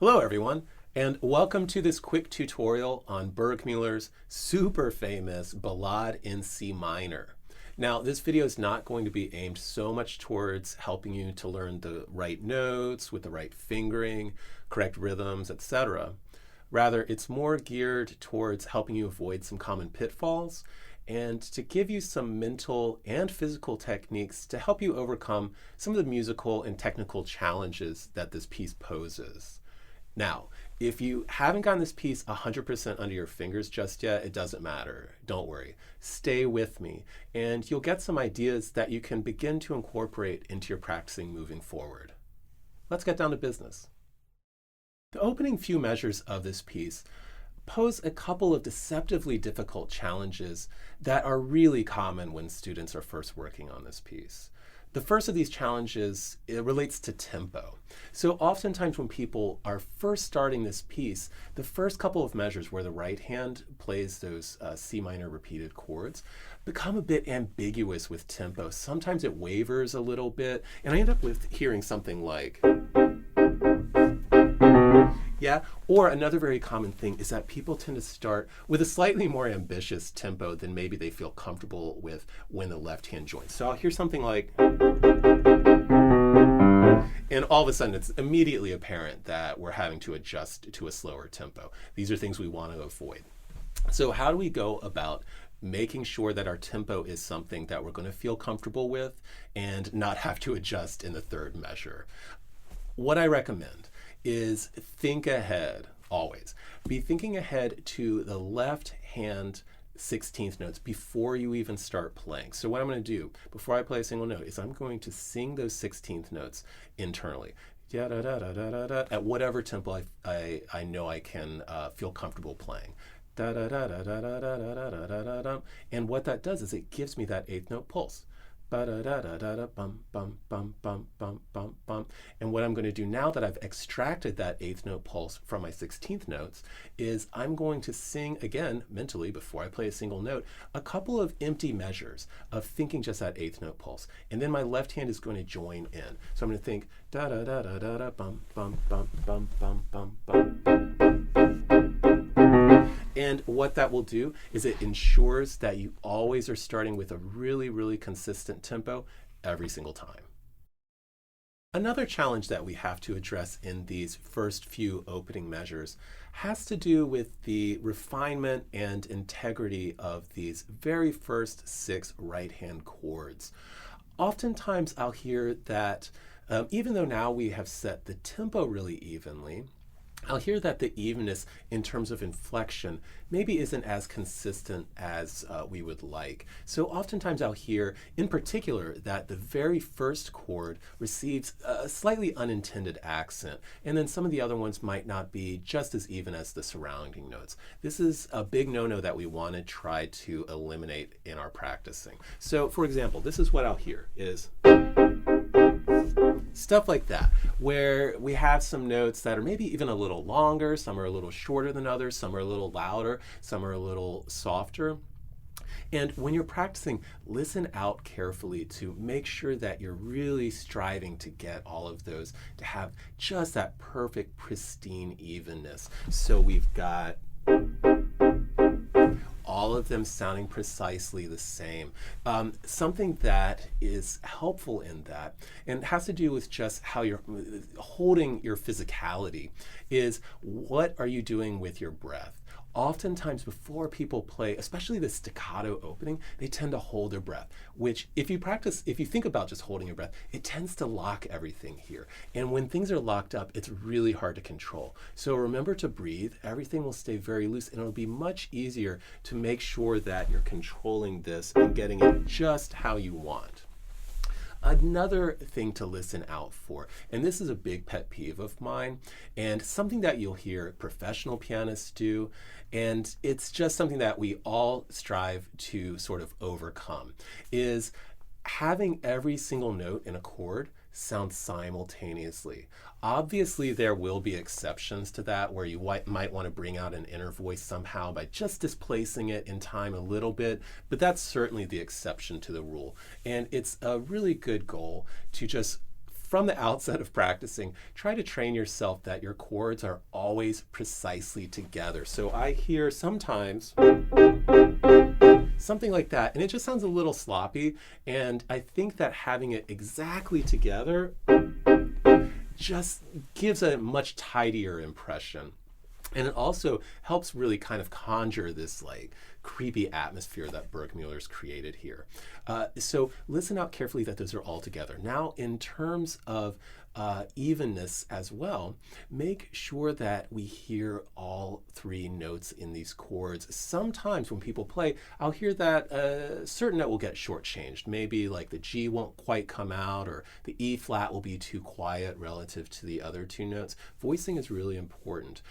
Hello everyone, and welcome to this quick tutorial on Burgmüller's super famous Ballade in C minor. Now, this video is not going to be aimed so much towards helping you to learn the right notes with the right fingering, correct rhythms, etc. Rather, it's more geared towards helping you avoid some common pitfalls and to give you some mental and physical techniques to help you overcome some of the musical and technical challenges that this piece poses. Now, if you haven't gotten this piece 100% under your fingers just yet, it doesn't matter. Don't worry. Stay with me, and you'll get some ideas that you can begin to incorporate into your practicing moving forward. Let's get down to business. The opening few measures of this piece pose a couple of deceptively difficult challenges that are really common when students are first working on this piece. The first of these challenges, it relates to tempo. So oftentimes when people are first starting this piece, the first couple of measures where the right hand plays those C minor repeated chords become a bit ambiguous with tempo. Sometimes it wavers a little bit, and I end up with hearing something like, yeah, or another very common thing is that people tend to start with a slightly more ambitious tempo than maybe they feel comfortable with when the left hand joins. So I'll hear something like, and all of a sudden it's immediately apparent that we're having to adjust to a slower tempo. These are things we want to avoid. So how do we go about making sure that our tempo is something that we're going to feel comfortable with and not have to adjust in the third measure? What I recommend is think ahead, always. Be thinking ahead to the left hand 16th notes before you even start playing. So what I'm going to do before I play a single note is I'm going to sing those 16th notes internally at whatever tempo I know I can feel comfortable playing. And what that does is it gives me that 8th note pulse. And what I'm going to do now that I've extracted that 8th note pulse from my 16th notes is I'm going to sing again mentally before I play a single note a couple of empty measures of thinking just that 8th note pulse, and then my left hand is going to join in. So I'm going to think da da da da da da bum bum bum bum bum bum bum. And what that will do is it ensures that you always are starting with a really, really consistent tempo every single time. Another challenge that we have to address in these first few opening measures has to do with the refinement and integrity of these very first 6 right-hand chords. Oftentimes I'll hear that even though now we have set the tempo really evenly, I'll hear that the evenness in terms of inflection maybe isn't as consistent as we would like. So oftentimes I'll hear, in particular, that the very first chord receives a slightly unintended accent, and then some of the other ones might not be just as even as the surrounding notes. This is a big no-no that we want to try to eliminate in our practicing. So for example, this is what I'll hear is stuff like that, where we have some notes that are maybe even a little longer, some are a little shorter than others, some are a little louder, some are a little softer. And when you're practicing, listen out carefully to make sure that you're really striving to get all of those, to have just that perfect, pristine evenness. So we've got all of them sounding precisely the same. Something that is helpful in that, and has to do with just how you're holding your physicality, is what are you doing with your breath? Oftentimes before people play, especially the staccato opening, they tend to hold their breath, which if you think about just holding your breath, it tends to lock everything here. And when things are locked up, it's really hard to control. So remember to breathe. Everything will stay very loose, and it'll be much easier to make sure that you're controlling this and getting it just how you want. Another thing to listen out for, and this is a big pet peeve of mine, and something that you'll hear professional pianists do, and it's just something that we all strive to sort of overcome, is having every single note in a chord sound simultaneously. Obviously, there will be exceptions to that where you might want to bring out an inner voice somehow by just displacing it in time a little bit, but that's certainly the exception to the rule. And it's a really good goal to just, from the outset of practicing, try to train yourself that your chords are always precisely together. So I hear sometimes something like that, and it just sounds a little sloppy, and I think that having it exactly together just gives a much tidier impression. And it also helps really kind of conjure this like creepy atmosphere that Burgmüller's created here. So listen out carefully that those are all together. Now, in terms of evenness as well, make sure that we hear all three notes in these chords. Sometimes when people play, I'll hear that a certain note will get shortchanged. Maybe like the G won't quite come out, or the E flat will be too quiet relative to the other two notes. Voicing is really important.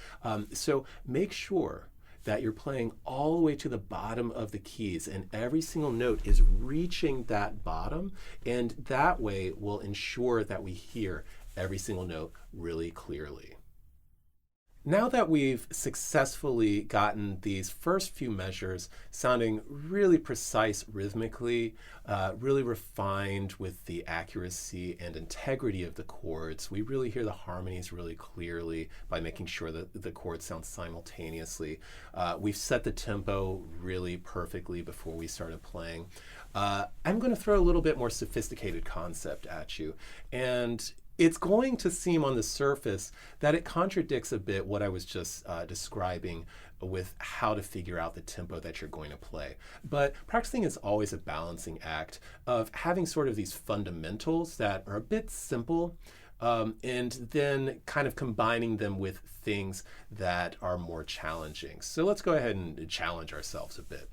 So make sure that you're playing all the way to the bottom of the keys, and every single note is reaching that bottom, and that way will ensure that we hear every single note really clearly. Now that we've successfully gotten these first few measures sounding really precise rhythmically, really refined with the accuracy and integrity of the chords, we really hear the harmonies really clearly by making sure that the chords sound simultaneously. We've set the tempo really perfectly before we started playing. I'm going to throw a little bit more sophisticated concept at you, and it's going to seem on the surface that it contradicts a bit what I was just describing with how to figure out the tempo that you're going to play. But practicing is always a balancing act of having sort of these fundamentals that are a bit simple, and then kind of combining them with things that are more challenging. So let's go ahead and challenge ourselves a bit.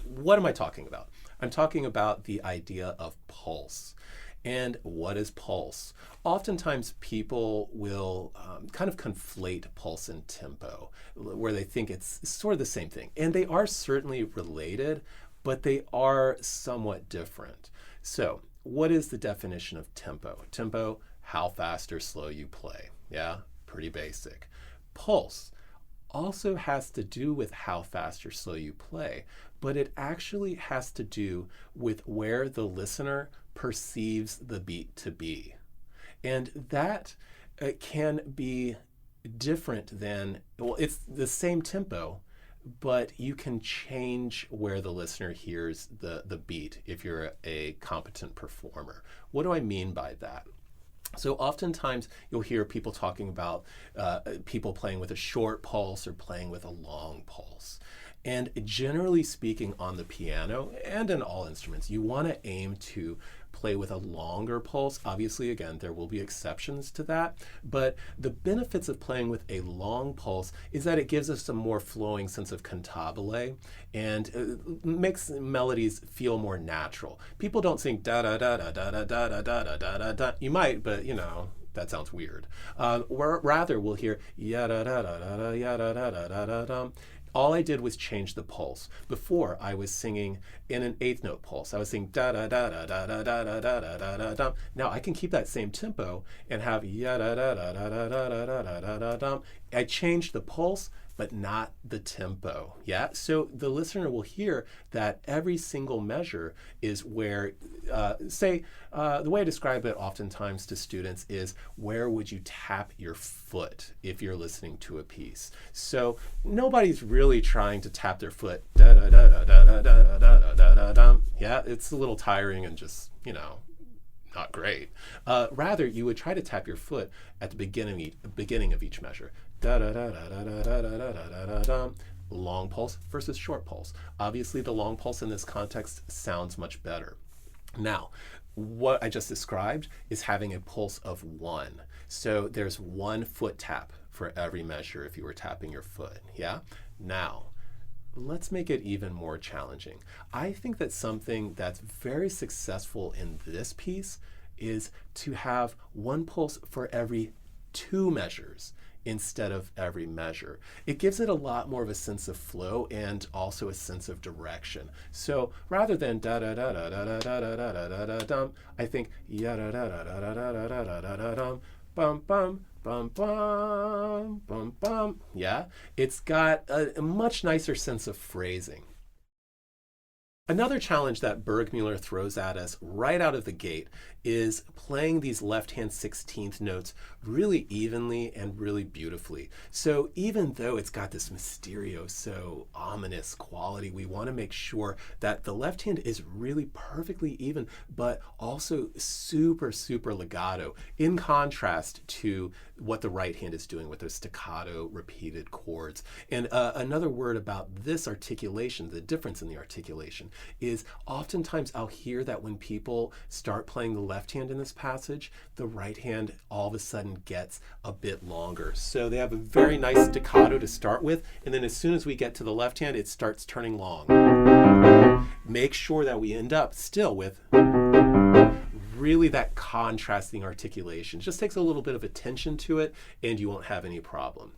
What am I talking about? I'm talking about the idea of pulse. And what is pulse? Oftentimes people will kind of conflate pulse and tempo, where they think it's sort of the same thing. And they are certainly related, but they are somewhat different. So what is the definition of tempo? Tempo, how fast or slow you play. Yeah, pretty basic. Pulse also has to do with how fast or slow you play, but it actually has to do with where the listener perceives the beat to be. And that can be different than, well, it's the same tempo, but you can change where the listener hears the beat if you're a competent performer. What do I mean by that? So oftentimes you'll hear people talking about people playing with a short pulse or playing with a long pulse. And generally speaking, on the piano and in all instruments, you want to aim to play with a longer pulse. Obviously, again, there will be exceptions to that, but the benefits of playing with a long pulse is that it gives us a more flowing sense of cantabile and makes melodies feel more natural. People don't sing da da da da da da da da da da da da. You might, but you know, that sounds weird. Or rather, we'll hear ya da da da da da ya da da da da da da. All I did was change the pulse. Before, I was singing in an eighth note pulse. I was singing da da da da da da da da da da da da da. Now I can keep that same tempo and have ya da da da da da da da da da da da. I changed the pulse, but not the tempo. Yeah, so the listener will hear that every single measure is where, the way I describe it oftentimes to students is, where would you tap your foot if you're listening to a piece? So nobody's really trying to tap their foot. Da da da da da da da da da da da. Yeah, it's a little tiring and just, not great. Rather, you would try to tap your foot at the beginning of each measure. Da da da da da da da da da da da. Long pulse versus short pulse. Obviously, the long pulse in this context sounds much better. Now, what I just described is having a pulse of 1. So there's 1 foot tap for every measure if you were tapping your foot. Yeah? Now, let's make it even more challenging. I think that something that's very successful in this piece is to have 1 pulse for every 2 measures instead of every measure. It gives it a lot more of a sense of flow and also a sense of direction. So rather than da da da da da da da da da da da dum, I think ya da da da da da da da da da da dum, bum bum bum bum bum bum. Yeah, it's got a much nicer sense of phrasing. Another challenge that Burgmüller throws at us right out of the gate is playing these left-hand 16th notes really evenly and really beautifully. So even though it's got this mysterioso, ominous quality, we want to make sure that the left hand is really perfectly even, but also super, super legato, in contrast to what the right hand is doing with those staccato repeated chords. And another word about this articulation, the difference in the articulation, is oftentimes I'll hear that when people start playing the left hand in this passage, the right hand all of a sudden gets a bit longer. So they have a very nice staccato to start with, and then as soon as we get to the left hand, it starts turning long. Make sure that we end up still with really that contrasting articulation. It just takes a little bit of attention to it, and you won't have any problem.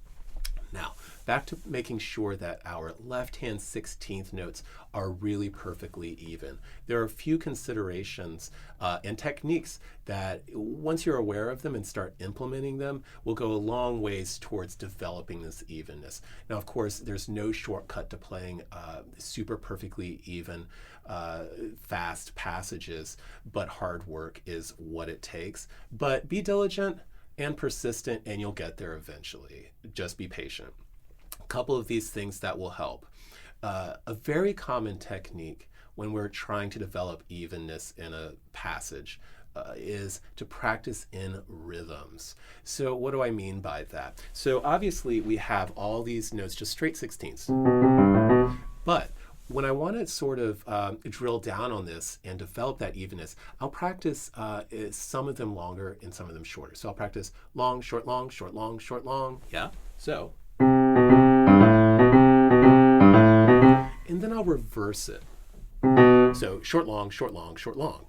Now, back to making sure that our left-hand 16th notes are really perfectly even. There are a few considerations and techniques that, once you're aware of them and start implementing them, will go a long ways towards developing this evenness. Now, of course, there's no shortcut to playing super perfectly even fast passages, but hard work is what it takes. But be diligent and persistent, and you'll get there eventually. Just be patient. A couple of these things that will help. A very common technique when we're trying to develop evenness in a passage is to practice in rhythms. So what do I mean by that? So obviously we have all these notes, just straight 16ths. But when I want to sort of drill down on this and develop that evenness, I'll practice some of them longer and some of them shorter. So I'll practice long, short, long, short, long, short, long. Yeah. So. And then I'll reverse it. So short, long, short, long, short, long.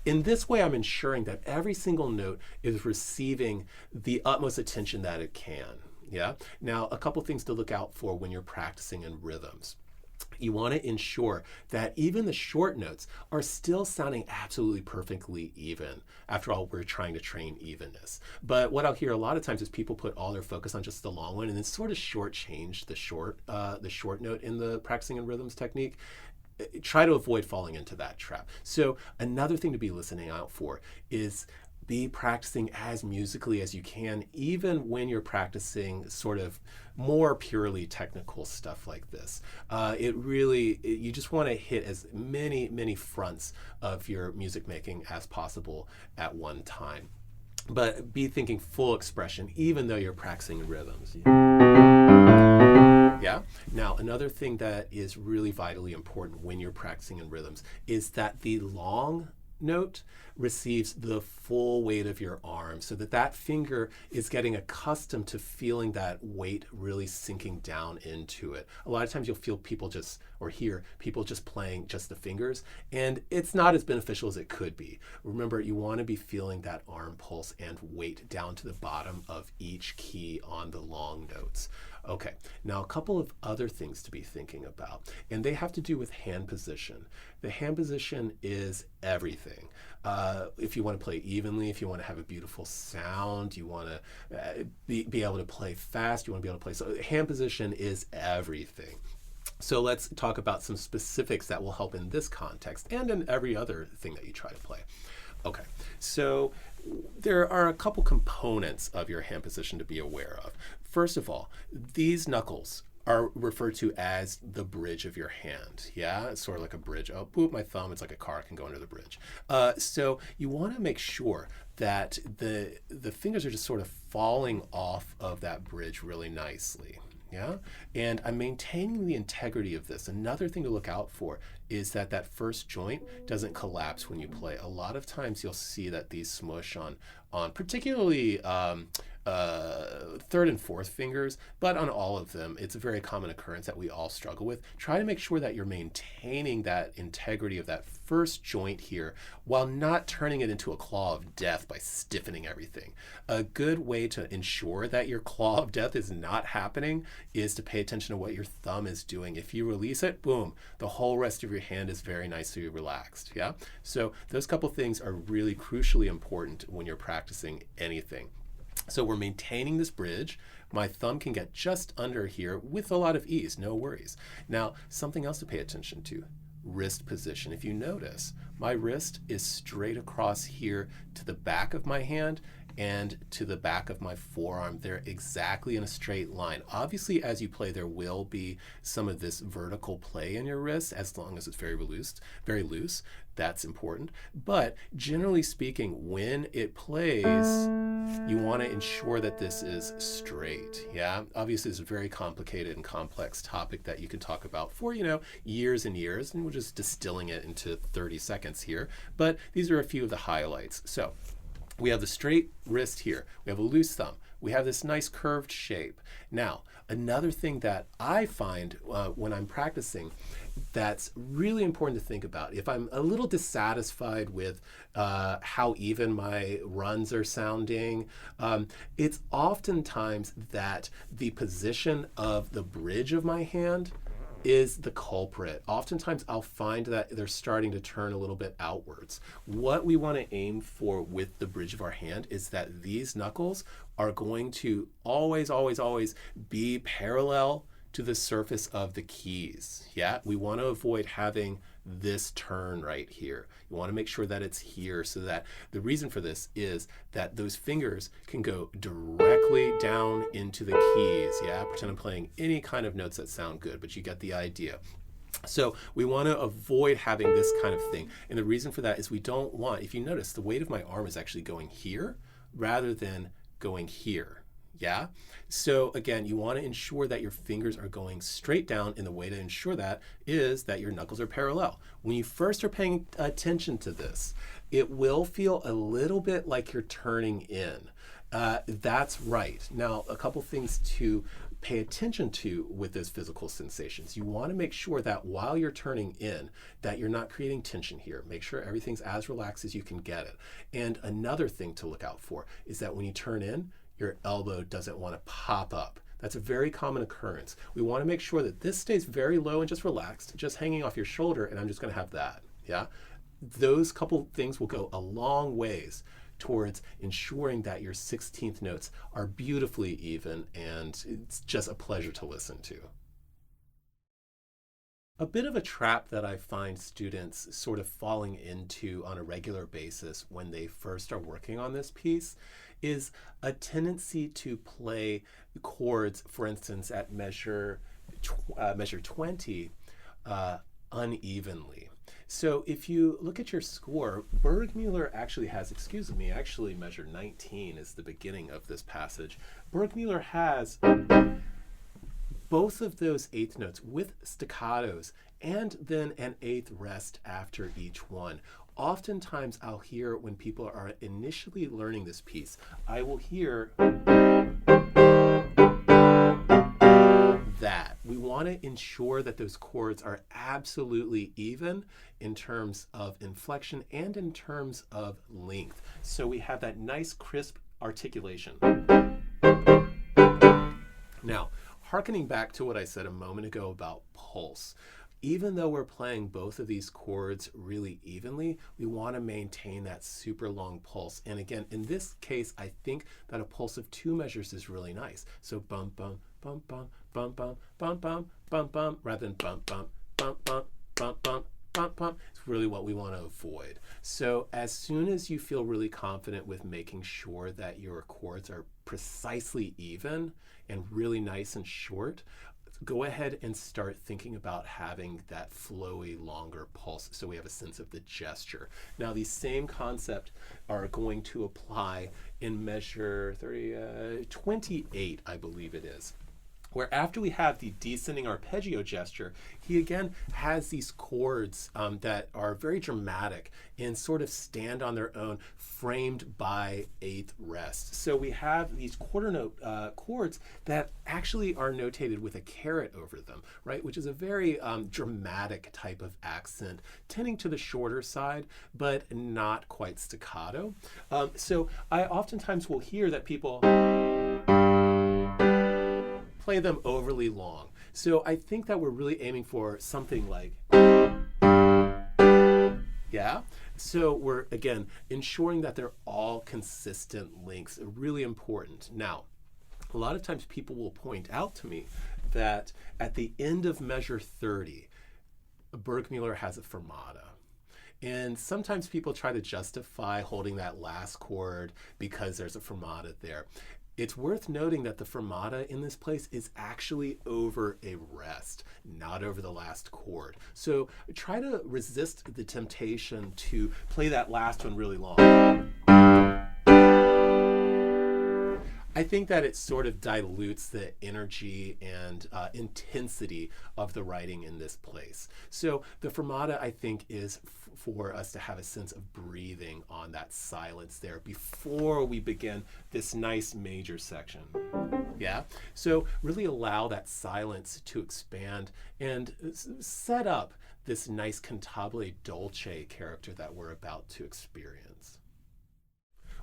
In this way, I'm ensuring that every single note is receiving the utmost attention that it can. Yeah. Now, a couple things to look out for when you're practicing in rhythms. You want to ensure that even the short notes are still sounding absolutely perfectly even. After all, we're trying to train evenness. But what I'll hear a lot of times is people put all their focus on just the long one and then sort of shortchange the short note in the practicing in rhythms technique. Try to avoid falling into that trap. So another thing to be listening out for is be practicing as musically as you can, even when you're practicing sort of more purely technical stuff like this. You just want to hit as many fronts of your music making as possible at one time. But be thinking full expression, even though you're practicing rhythms. Yeah. Now, another thing that is really vitally important when you're practicing in rhythms is that the long note receives the full weight of your arm, so that finger is getting accustomed to feeling that weight really sinking down into it. A lot of times you'll feel people hear people just playing just the fingers, and it's not as beneficial as it could be. Remember, you want to be feeling that arm pulse and weight down to the bottom of each key on the long notes. Okay, now a couple of other things to be thinking about, and they have to do with hand position. the hand position is everything. If you want to play evenly, if you want to have a beautiful sound, you want to be able to play fast, you want to be able to play. So hand position is everything. So let's talk about some specifics that will help in this context and in every other thing that you try to play. Okay, so there are a couple components of your hand position to be aware of. First of all, these knuckles are referred to as the bridge of your hand. Yeah, it's sort of like a bridge. Oh, boop, my thumb, it's like a car can go under the bridge. So you want to make sure that the fingers are just sort of falling off of that bridge really nicely. Yeah, and I'm maintaining the integrity of this. Another thing to look out for is that that first joint doesn't collapse when you play. A lot of times you'll see that these smush on particularly third and fourth fingers, but on all of them, it's a very common occurrence that we all struggle with. Try to make sure that you're maintaining that integrity of that first joint here while not turning it into a claw of death by stiffening everything. A good way to ensure that your claw of death is not happening is to pay attention to what your thumb is doing. If you release it, boom, the whole rest of your hand is very nicely relaxed. Yeah, so those couple things are really crucially important when you're practicing anything. So we're maintaining this bridge. My thumb can get just under here with a lot of ease, no worries. Now, something else to pay attention to, wrist position. If you notice, my wrist is straight across here to the back of my hand and to the back of my forearm. They're exactly in a straight line. Obviously, as you play, there will be some of this vertical play in your wrist, as long as it's very loose. That's important. But generally speaking, when it plays, you want to ensure that this is straight. Yeah, obviously it's a very complicated and complex topic that you can talk about for, years and years, and we're just distilling it into 30 seconds here. But these are a few of the highlights. So we have the straight wrist here. We have a loose thumb. We have this nice curved shape. Now, another thing that I find when I'm practicing that's really important to think about, if I'm a little dissatisfied with how even my runs are sounding, it's oftentimes that the position of the bridge of my hand is the culprit. Oftentimes I'll find that they're starting to turn a little bit outwards. What we want to aim for with the bridge of our hand is that these knuckles are going to always be parallel to the surface of the keys. Yeah, we want to avoid having this turn right here. You want to make sure that it's here, so that the reason for this is that those fingers can go directly down into the keys. Yeah, pretend I'm playing any kind of notes that sound good, but you get the idea. So we want to avoid having this kind of thing. And the reason for that is we don't want, if you notice, the weight of my arm is actually going here rather than going here. Yeah, so again, you want to ensure that your fingers are going straight down, and the way to ensure that is that your knuckles are parallel. When you first are paying attention to this, it will feel a little bit like you're turning in. That's right. Now, a couple things to pay attention to with those physical sensations. You want to make sure that while you're turning in, that you're not creating tension here. Make sure everything's as relaxed as you can get it. And another thing to look out for is that when you turn in, your elbow doesn't want to pop up. That's a very common occurrence. We want to make sure that this stays very low and just relaxed, just hanging off your shoulder, and I'm just going to have that. Yeah, those couple things will go a long ways towards ensuring that your 16th notes are beautifully even, and it's just a pleasure to listen to. A bit of a trap that I find students sort of falling into on a regular basis when they first are working on this piece is a tendency to play chords, for instance, at measure 20 unevenly. So if you look at your score, Burgmüller actually has, actually measure 19 is the beginning of this passage. Burgmüller has both of those eighth notes with staccatos and then an eighth rest after each one. Oftentimes I'll hear when people are initially learning this piece, I will hear that. We want to ensure that those chords are absolutely even in terms of inflection and in terms of length. So we have that nice crisp articulation. Now, hearkening back to what I said a moment ago about pulse, even though we're playing both of these chords really evenly, we want to maintain that super long pulse. And again, in this case, I think that a pulse of 2 measures is really nice. So bum, bum, bum, bum, bum, bum, bum, bum, bum, bum, rather than bum, bum, bum, bum, bum, bum, bum, bum. It's really what we want to avoid. So as soon as you feel really confident with making sure that your chords are precisely even and really nice and short, go ahead and start thinking about having that flowy, longer pulse so we have a sense of the gesture. Now, these same concepts are going to apply in measure 28, I believe it is, where after we have the descending arpeggio gesture, he again has these chords that are very dramatic and sort of stand on their own, framed by 8th rest. So we have these quarter note chords that actually are notated with a caret over them, right? Which is a very dramatic type of accent, tending to the shorter side, but not quite staccato. So I oftentimes will hear that people play them overly long. So I think that we're really aiming for something like, yeah? So we're, again, ensuring that they're all consistent lengths, really important. Now, a lot of times people will point out to me that at the end of measure 30, Burgmüller has a fermata. And sometimes people try to justify holding that last chord because there's a fermata there. It's worth noting that the fermata in this place is actually over a rest, not over the last chord. So try to resist the temptation to play that last one really long. I think that it sort of dilutes the energy and intensity of the writing in this place. So the fermata, I think, is for us to have a sense of breathing on that silence there before we begin this nice major section. Yeah? So really allow that silence to expand and set up this nice cantabile dolce character that we're about to experience.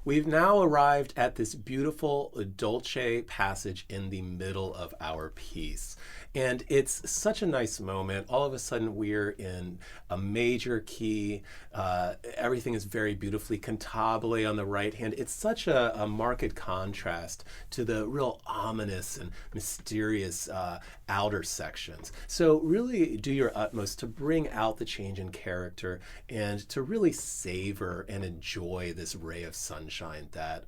We've now arrived at this beautiful dolce passage in the middle of our piece. And it's such a nice moment. All of a sudden we're in a major key. Everything is very beautifully cantabile on the right hand. It's such a marked contrast to the real ominous and mysterious outer sections. So really do your utmost to bring out the change in character and to really savor and enjoy this ray of sunshine that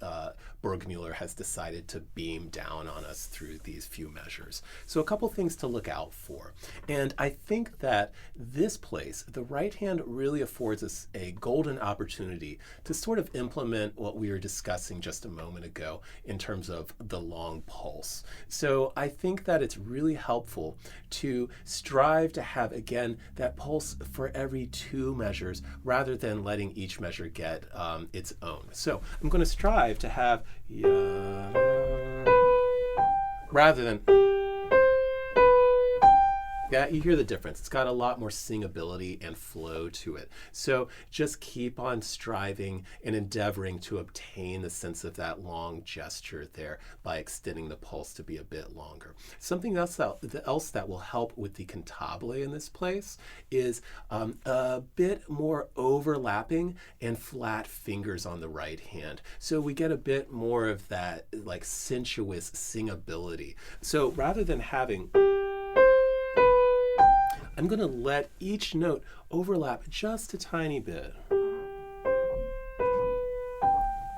Burgmüller has decided to beam down on us through these few measures. So a couple things to look out for. And I think that this place, the right hand, really affords us a golden opportunity to sort of implement what we were discussing just a moment ago in terms of the long pulse. So I think that it's really helpful to strive to have, again, that pulse for every 2 measures rather than letting each measure get its own. So I'm going to strive to have rather than, yeah, you hear the difference. It's got a lot more singability and flow to it. So just keep on striving and endeavoring to obtain the sense of that long gesture there by extending the pulse to be a bit longer. Something else that will help with the cantabile in this place is a bit more overlapping and flat fingers on the right hand. So we get a bit more of that like sensuous singability. So rather than having, I'm going to let each note overlap just a tiny bit.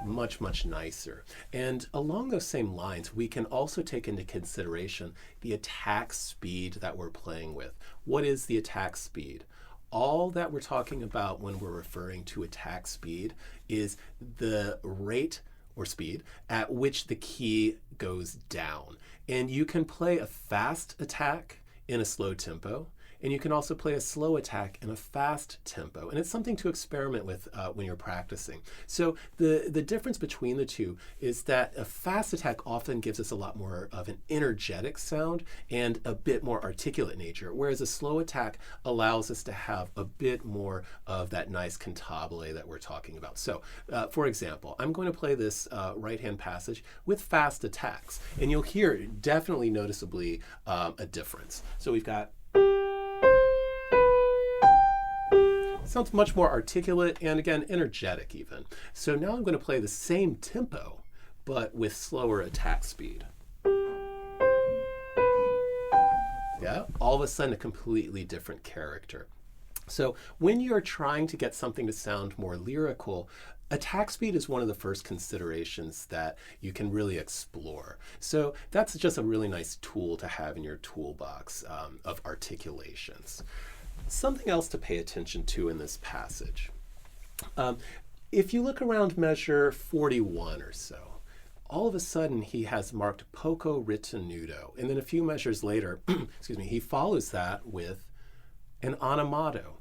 Much, much nicer. And along those same lines, we can also take into consideration the attack speed that we're playing with. What is the attack speed? All that we're talking about when we're referring to attack speed is the rate or speed at which the key goes down. And you can play a fast attack in a slow tempo, and you can also play a slow attack in a fast tempo. And it's something to experiment with when you're practicing. So the difference between the two is that a fast attack often gives us a lot more of an energetic sound and a bit more articulate nature, whereas a slow attack allows us to have a bit more of that nice cantabile that we're talking about. So for example, I'm going to play this right-hand passage with fast attacks, and you'll hear definitely noticeably a difference. So we've got Sounds much more articulate and, again, energetic even. So now I'm going to play the same tempo, but with slower attack speed. Yeah, all of a sudden a completely different character. So when you're trying to get something to sound more lyrical, attack speed is one of the first considerations that you can really explore. So that's just a really nice tool to have in your toolbox of articulations. Something else to pay attention to in this passage. If you look around measure 41 or so, all of a sudden he has marked poco ritenuto, and then a few measures later, excuse me, he follows that with an animato.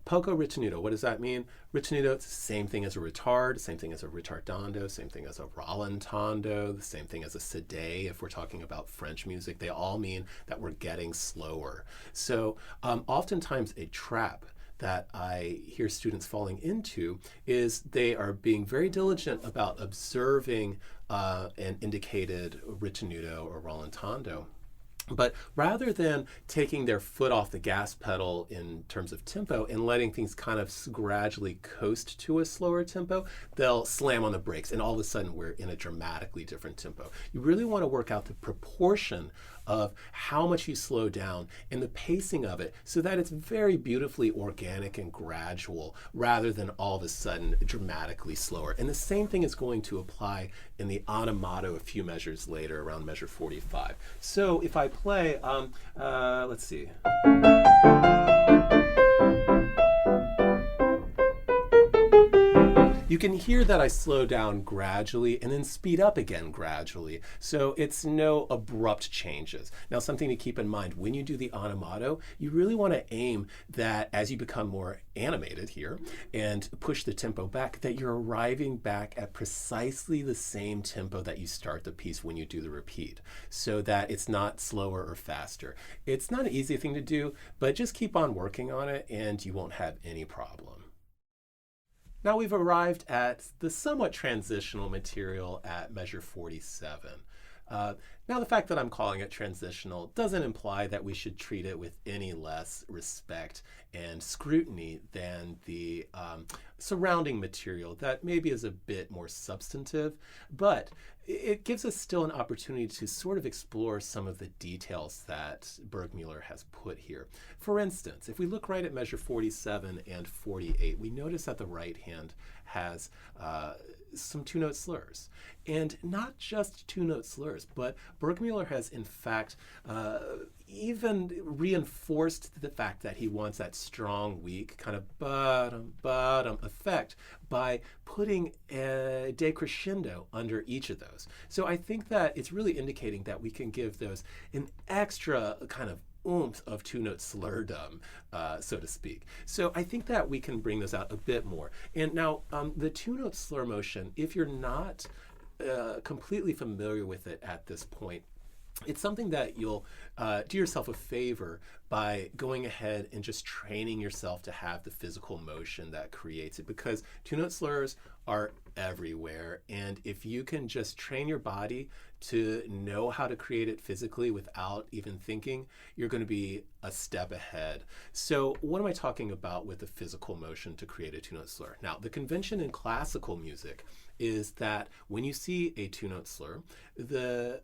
Poco ritenuto, what does that mean? Ritenuto, it's the same thing as a retard, same thing as a retardando, same thing as a rallentando, the same thing as a sedé if we're talking about French music. They all mean that we're getting slower. So oftentimes a trap that I hear students falling into is they are being very diligent about observing an indicated ritenuto or rallentando. But rather than taking their foot off the gas pedal in terms of tempo and letting things kind of gradually coast to a slower tempo, they'll slam on the brakes and all of a sudden we're in a dramatically different tempo. You really want to work out the proportion of how much you slow down and the pacing of it so that it's very beautifully organic and gradual rather than all of a sudden dramatically slower. And the same thing is going to apply in the animato a few measures later around measure 45. So if I play, let's see. You can hear that I slow down gradually and then speed up again gradually. So it's no abrupt changes. Now, something to keep in mind, when you do the animato, you really want to aim that as you become more animated here and push the tempo back, that you're arriving back at precisely the same tempo that you start the piece when you do the repeat, so that it's not slower or faster. It's not an easy thing to do, but just keep on working on it and you won't have any problem. Now we've arrived at the somewhat transitional material at measure 47. Now the fact that I'm calling it transitional doesn't imply that we should treat it with any less respect and scrutiny than the surrounding material that maybe is a bit more substantive, but it gives us still an opportunity to sort of explore some of the details that Burgmüller has put here. For instance, if we look right at measure 47 and 48, we notice that the right hand has some two-note slurs. And not just two-note slurs, but Burgmüller has in fact even reinforced the fact that he wants that strong, weak kind of bottom effect by putting a decrescendo under each of those. So I think that it's really indicating that we can give those an extra kind of oomph of two-note slurdom, so to speak. So I think that we can bring this out a bit more. And now the two-note slur motion, if you're not completely familiar with it at this point, it's something that you'll do yourself a favor by going ahead and just training yourself to have the physical motion that creates it, because two-note slurs are everywhere, and if you can just train your body to know how to create it physically without even thinking, you're going to be a step ahead. So what am I talking about with the physical motion to create a two-note slur? Now, the convention in classical music is that when you see a two-note slur, the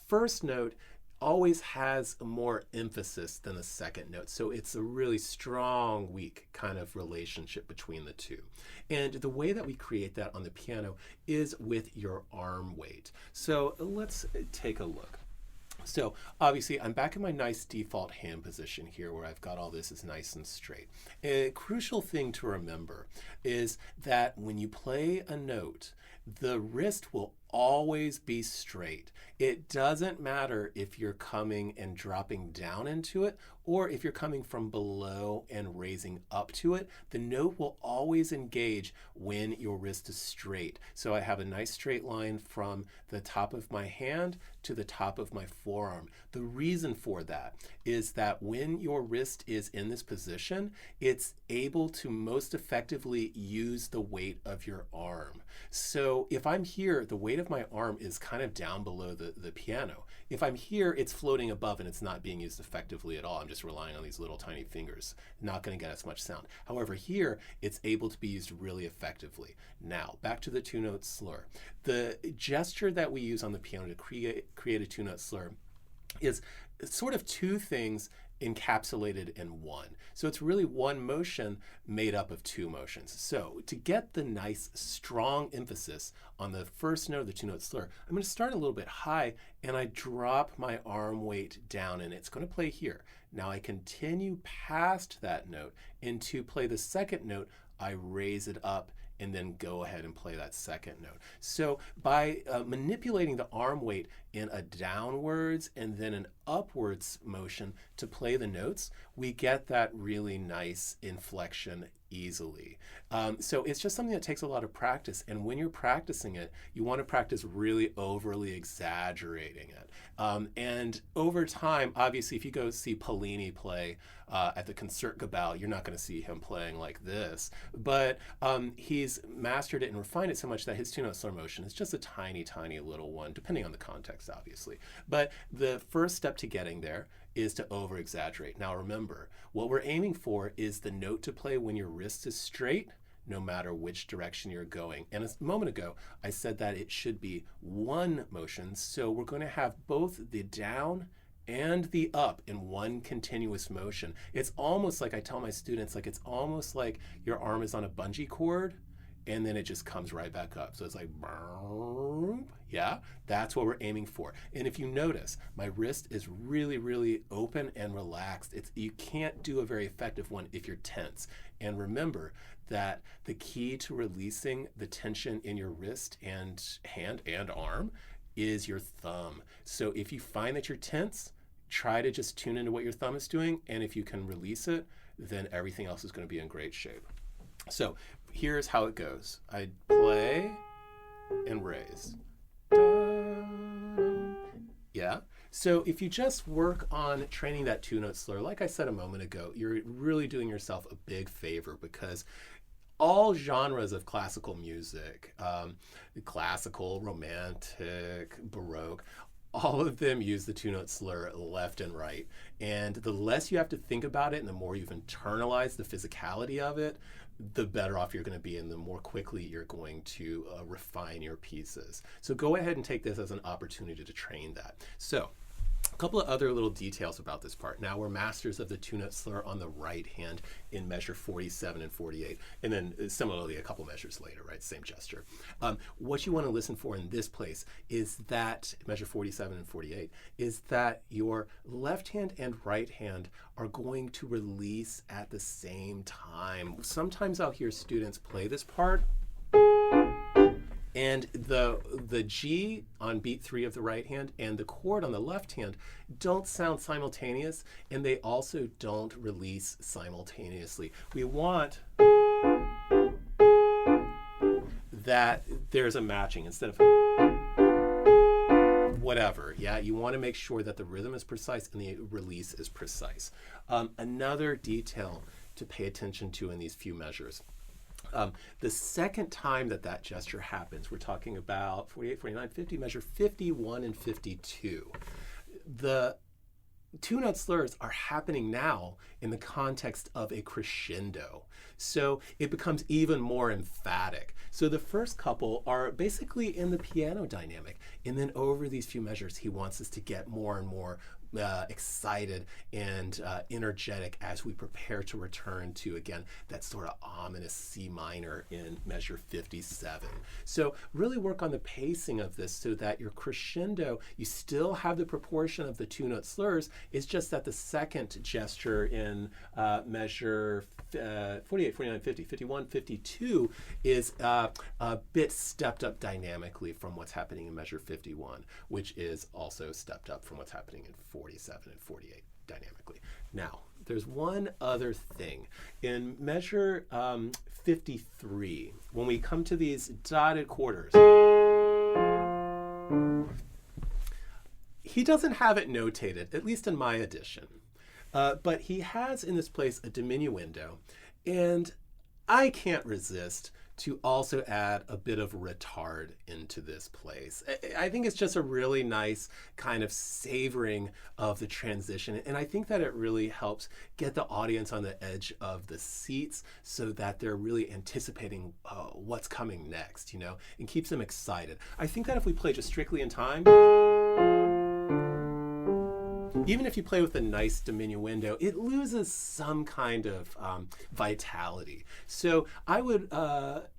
first note always has more emphasis than the second note. So it's a really strong, weak kind of relationship between the two. And the way that we create that on the piano is with your arm weight. So let's take a look. So obviously I'm back in my nice default hand position here where I've got all this is nice and straight. A crucial thing to remember is that when you play a note, the wrist will always be straight. It doesn't matter if you're coming and dropping down into it or if you're coming from below and raising up to it, the note will always engage when your wrist is straight. So I have a nice straight line from the top of my hand to the top of my forearm. The reason for that is that when your wrist is in this position, it's able to most effectively use the weight of your arm. So if I'm here, the weight of my arm is kind of down below the piano. If I'm here, it's floating above and it's not being used effectively at all. I'm just relying on these little tiny fingers. Not going to get as much sound. However, here it's able to be used really effectively. Now, back to the two-note slur. The gesture that we use on the piano to create a two-note slur is sort of two things encapsulated in one. So it's really one motion made up of two motions. So to get the nice strong emphasis on the first note of the two-note slur, I'm going to start a little bit high and I drop my arm weight down and it's going to play here. Now I continue past that note, and to play the second note, I raise it up and then go ahead and play that second note. So by manipulating the arm weight in a downwards and then an upwards motion to play the notes, we get that really nice inflection easily. So it's just something that takes a lot of practice, and when you're practicing it, you want to practice really overly exaggerating it. And over time, obviously, if you go see Paolini play at the Concertgebouw, you're not going to see him playing like this, but he's mastered it and refined it so much that his two-note slur motion is just a tiny, tiny little one, depending on the context, obviously. But the first step to getting there is to over-exaggerate. Now remember, what we're aiming for is the note to play when your wrist is straight, no matter which direction you're going. And a moment ago, I said that it should be one motion, so we're going to have both the down and the up in one continuous motion. It's almost like I tell my students, like it's almost like your arm is on a bungee cord, and then it just comes right back up. So it's like, yeah, that's what we're aiming for. And if you notice, my wrist is really, really open and relaxed. You can't do a very effective one if you're tense. And remember that the key to releasing the tension in your wrist and hand and arm is your thumb. So if you find that you're tense, try to just tune into what your thumb is doing. And if you can release it, then everything else is going to be in great shape. So here's how it goes. I play and raise. Yeah. So if you just work on training that two-note slur, like I said a moment ago, you're really doing yourself a big favor, because all genres of classical music, classical, romantic, baroque, all of them use the two-note slur left and right. And the less you have to think about it and the more you've internalized the physicality of it, the better off you're going to be and the more quickly you're going to refine your pieces. So go ahead and take this as an opportunity to train that. So a couple of other little details about this part. Now we're masters of the two-note slur on the right hand in measure 47 and 48, and then similarly a couple measures later, right? Same gesture. What you want to listen for in this place is that, measure 47 and 48, is that your left hand and right hand are going to release at the same time. Sometimes I'll hear students play this part, and the G on beat 3 of the right hand and the chord on the left hand don't sound simultaneous, and they also don't release simultaneously. We want that there's a matching instead of whatever. Yeah, you want to make sure that the rhythm is precise and the release is precise. Another detail to pay attention to in these few measures. The second time that gesture happens, we're talking about 48, 49, 50, measure 51 and 52. The two-note slurs are happening now in the context of a crescendo. So it becomes even more emphatic. So the first couple are basically in the piano dynamic. And then over these few measures, he wants us to get more and more excited and energetic as we prepare to return to, again, that sort of ominous C minor in measure 57. So really work on the pacing of this so that your crescendo, you still have the proportion of the two-note slurs. It's just that the second gesture in measure 48, 49, 50, 51, 52 is a bit stepped up dynamically from what's happening in measure 51, which is also stepped up from what's happening in 47 and 48 dynamically. Now, there's one other thing. In measure 53, when we come to these dotted quarters, he doesn't have it notated, at least in my edition. But he has in this place a diminuendo, and I can't resist to also add a bit of retard into this place. I think it's just a really nice kind of savoring of the transition. And I think that it really helps get the audience on the edge of the seats so that they're really anticipating what's coming next, you know, and keeps them excited. I think that if we play just strictly in time, even if you play with a nice diminuendo, it loses some kind of vitality. So I would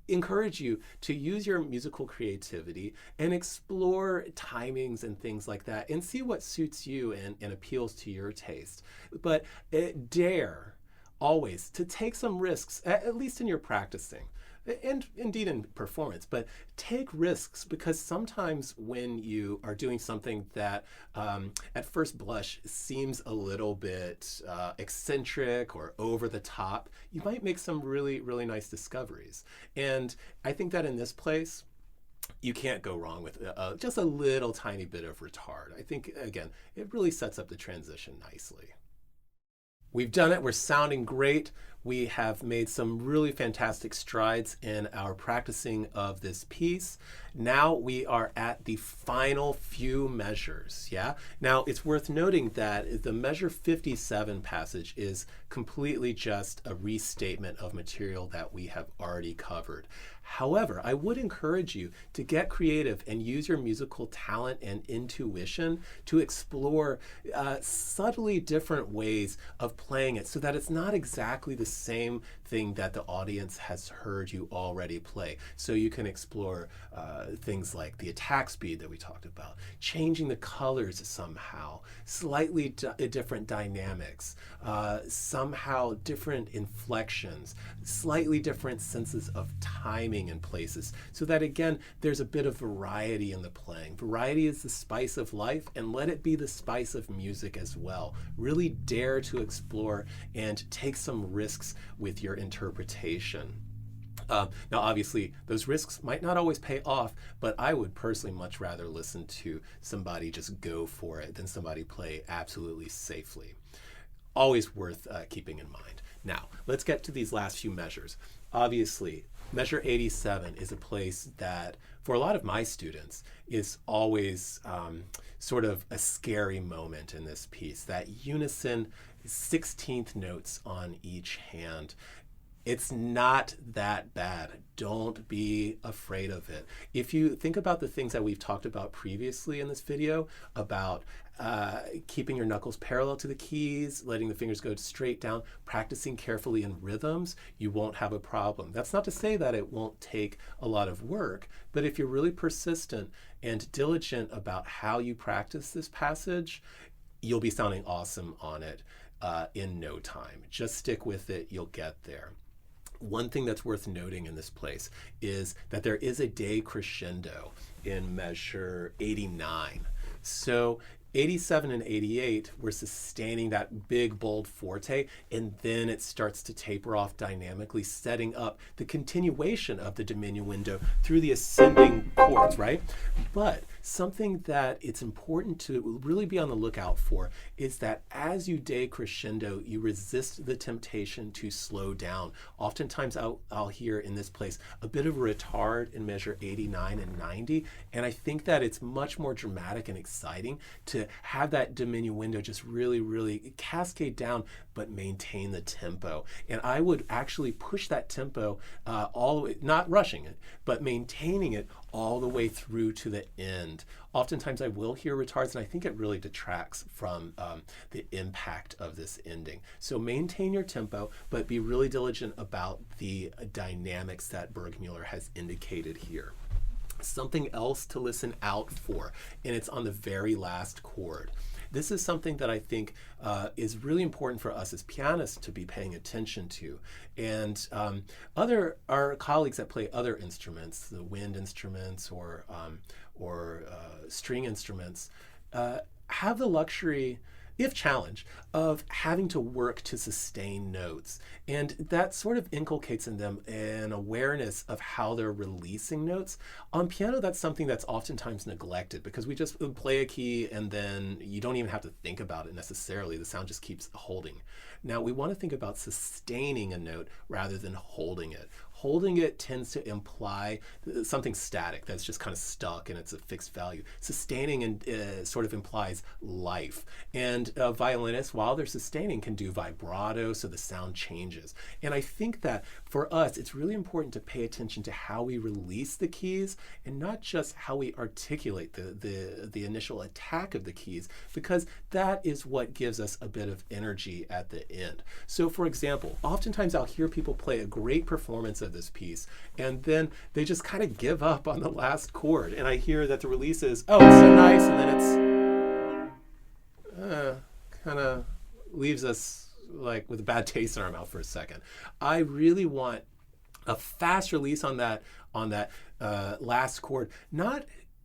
encourage you to use your musical creativity and explore timings and things like that and see what suits you and appeals to your taste. But dare always to take some risks, at least in your practicing. And indeed in performance, but take risks, because sometimes when you are doing something that at first blush seems a little bit eccentric or over the top, you might make some really, really nice discoveries. And I think that in this place, you can't go wrong with just a little tiny bit of retard. I think, again, it really sets up the transition nicely. We've done it. We're sounding great. We have made some really fantastic strides in our practicing of this piece. Now we are at the final few measures, yeah? Now it's worth noting that the measure 57 passage is completely just a restatement of material that we have already covered. However, I would encourage you to get creative and use your musical talent and intuition to explore subtly different ways of playing it so that it's not exactly the same thing that the audience has heard you already play. So you can explore things like the attack speed that we talked about, changing the colors somehow, slightly different dynamics, somehow different inflections, slightly different senses of timing in places, so that again there's a bit of variety in the playing. Variety is the spice of life, and let it be the spice of music as well. Really dare to explore and take some risks with your interpretation. Now obviously those risks might not always pay off, but I would personally much rather listen to somebody just go for it than somebody play absolutely safely. Always worth keeping in mind. Now let's get to these last few measures. Obviously, measure 87 is a place that, for a lot of my students, is always sort of a scary moment in this piece. That unison 16th notes on each hand. It's not that bad. Don't be afraid of it. If you think about the things that we've talked about previously in this video, about keeping your knuckles parallel to the keys, letting the fingers go straight down, practicing carefully in rhythms, you won't have a problem. That's not to say that it won't take a lot of work, but if you're really persistent and diligent about how you practice this passage, you'll be sounding awesome on it in no time. Just stick with it, you'll get there. One thing that's worth noting in this place is that there is a decrescendo in measure 89. So 87 and 88, we're sustaining that big, bold forte, and then it starts to taper off dynamically, setting up the continuation of the diminuendo through the ascending chords, right? But something that it's important to really be on the lookout for is that as you decrescendo, you resist the temptation to slow down. Oftentimes I'll hear in this place a bit of a retard in measure 89 and 90, and I think that it's much more dramatic and exciting to have that diminuendo just really, really cascade down, but maintain the tempo. And I would actually push that tempo all the way, not rushing it, but maintaining it all the way through to the end. Oftentimes I will hear retards, and I think it really detracts from the impact of this ending. So maintain your tempo, but be really diligent about the dynamics that Burgmüller has indicated here. Something else to listen out for, and it's on the very last chord. This is something that I think is really important for us as pianists to be paying attention to. And our colleagues that play other instruments, the wind instruments or string instruments, have the luxury, if challenged, of having to work to sustain notes. And that sort of inculcates in them an awareness of how they're releasing notes. On piano, that's something that's oftentimes neglected because we just play a key and then you don't even have to think about it necessarily. The sound just keeps holding. Now, we want to think about sustaining a note rather than holding it. holding it tends to imply something static that's just kind of stuck and it's a fixed value. Sustaining and sort of implies life. And violinists, while they're sustaining, can do vibrato, so the sound changes. And I think that for us, it's really important to pay attention to how we release the keys and not just how we articulate the initial attack of the keys, because that is what gives us a bit of energy at the end. So for example, oftentimes I'll hear people play a great performance of this piece and then they just kind of give up on the last chord, and I hear that the release is, oh, it's so nice, and then it's kind of leaves us like with a bad taste in our mouth for a second. I really want a fast release on that last chord, not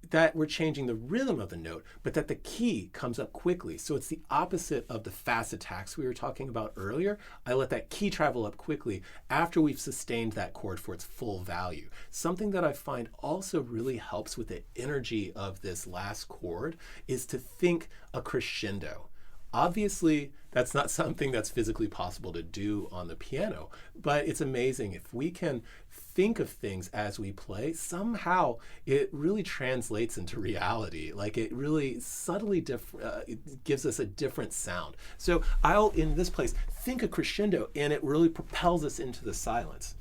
that we're changing the rhythm of the note, but that the key comes up quickly. So it's the opposite of the fast attacks we were talking about earlier. I let that key travel up quickly after we've sustained that chord for its full value. Something that I find also really helps with the energy of this last chord is to think a crescendo. Obviously, that's not something that's physically possible to do on the piano, but it's amazing if we can think of things as we play. Somehow it really translates into reality. Like it really subtly it gives us a different sound. So I'll, in this place, think a crescendo, and it really propels us into the silence.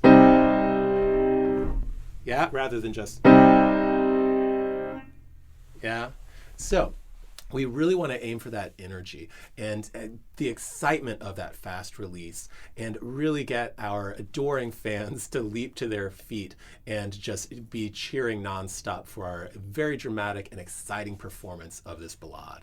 Yeah, rather than just, yeah. So we really want to aim for that energy and the excitement of that fast release, and really get our adoring fans to leap to their feet and just be cheering nonstop for our very dramatic and exciting performance of this ballade.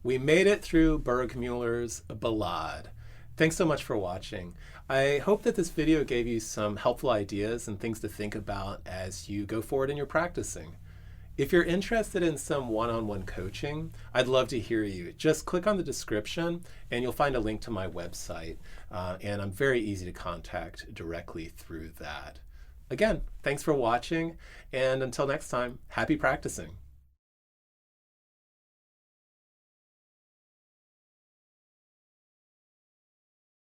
We made it through Burgmüller's Ballade. Thanks so much for watching. I hope that this video gave you some helpful ideas and things to think about as you go forward in your practicing. If you're interested in some one-on-one coaching, I'd love to hear you. Just click on the description and you'll find a link to my website. And I'm very easy to contact directly through that. Again, thanks for watching, and until next time, happy practicing.